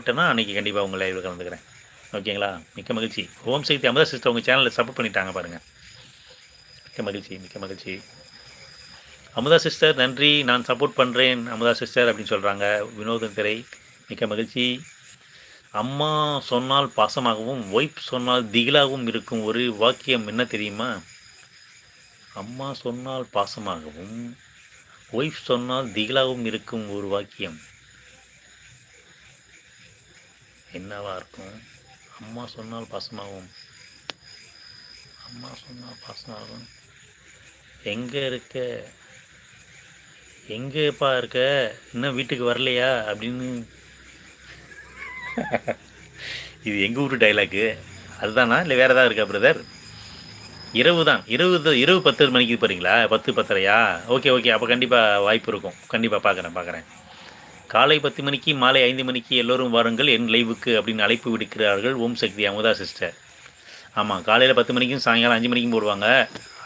விட்டேன்னா அன்றைக்கி கண்டிப்பாக உங்கள் லைவில் கலந்துக்கிறேன். ஓகேங்களா? மிக்க மகிழ்ச்சி. ஓம் சக்தி அமுதா சிஸ்டர் உங்கள் சேனலில் சப்போர்ட் பண்ணிட்டாங்க பாருங்கள். மிக்க மகிழ்ச்சி, மிக்க மகிழ்ச்சி. அமுதா சிஸ்டர் நன்றி, நான் சப்போர்ட் பண்ணுறேன் அமுதா சிஸ்டர் அப்படின்னு சொல்கிறாங்க. வினோதன் திரை மிக்க மகிழ்ச்சி. அம்மா சொன்னால் பாசமாகவும் ஒய்ஃப் சொன்னால் திகிலாகவும் இருக்கும் ஒரு வாக்கியம் என்ன தெரியுமா? அம்மா சொன்னால் பாசமாகவும் ஒய்ஃப் சொன்னால் திகிலாகவும் இருக்கும் ஒரு வாக்கியம் என்னவா இருக்கும்? அம்மா சொன்னால் பாசமாகவும், அம்மா சொன்னால் பாசமாகவும், எங்கே இருக்க, எங்கேப்பா இருக்க, இன்னும் வீட்டுக்கு வரலையா அப்படின்னு. இது எங்கள் ஊர் டைலாக்கு அதுதானா இல்லை வேறு ஏதாவது இருக்கா பிரதர்? இரவு தான், இரவு 10 மணிக்கு போகிறீங்களா? 10 10:30யா? ஓகே ஓகே, அப்போ கண்டிப்பாக வாய்ப்பு இருக்கும். கண்டிப்பாக பார்க்குறேன். காலை 10 மணிக்கு மாலை 5 மணிக்கு எல்லோரும் வாருங்கள் என் லைவுக்கு அப்படின்னு அழைப்பு விடுக்கிறார்கள் ஓம் சக்தி அமுதா சிஸ்டர். ஆமாம், காலையில் 10 மணிக்கும் சாயங்காலம் 5 மணிக்கும் போடுவாங்க.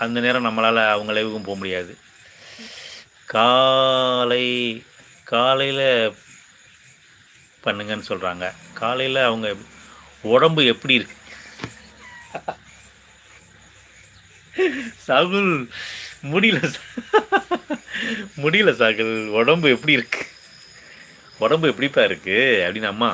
அந்த நேரம் நம்மளால் அவங்க லைவுக்கும் போக முடியாது. காலையில் பண்ணுங்கன்னு சொல்கிறாங்க. காலையில் அவங்க உடம்பு எப்படி இருக்கு? சாகுல் முடியல சாகுல், உடம்பு எப்படி இருக்கு, உடம்பு எப்படிப்பா இருக்குது அப்படின்னு. அம்மா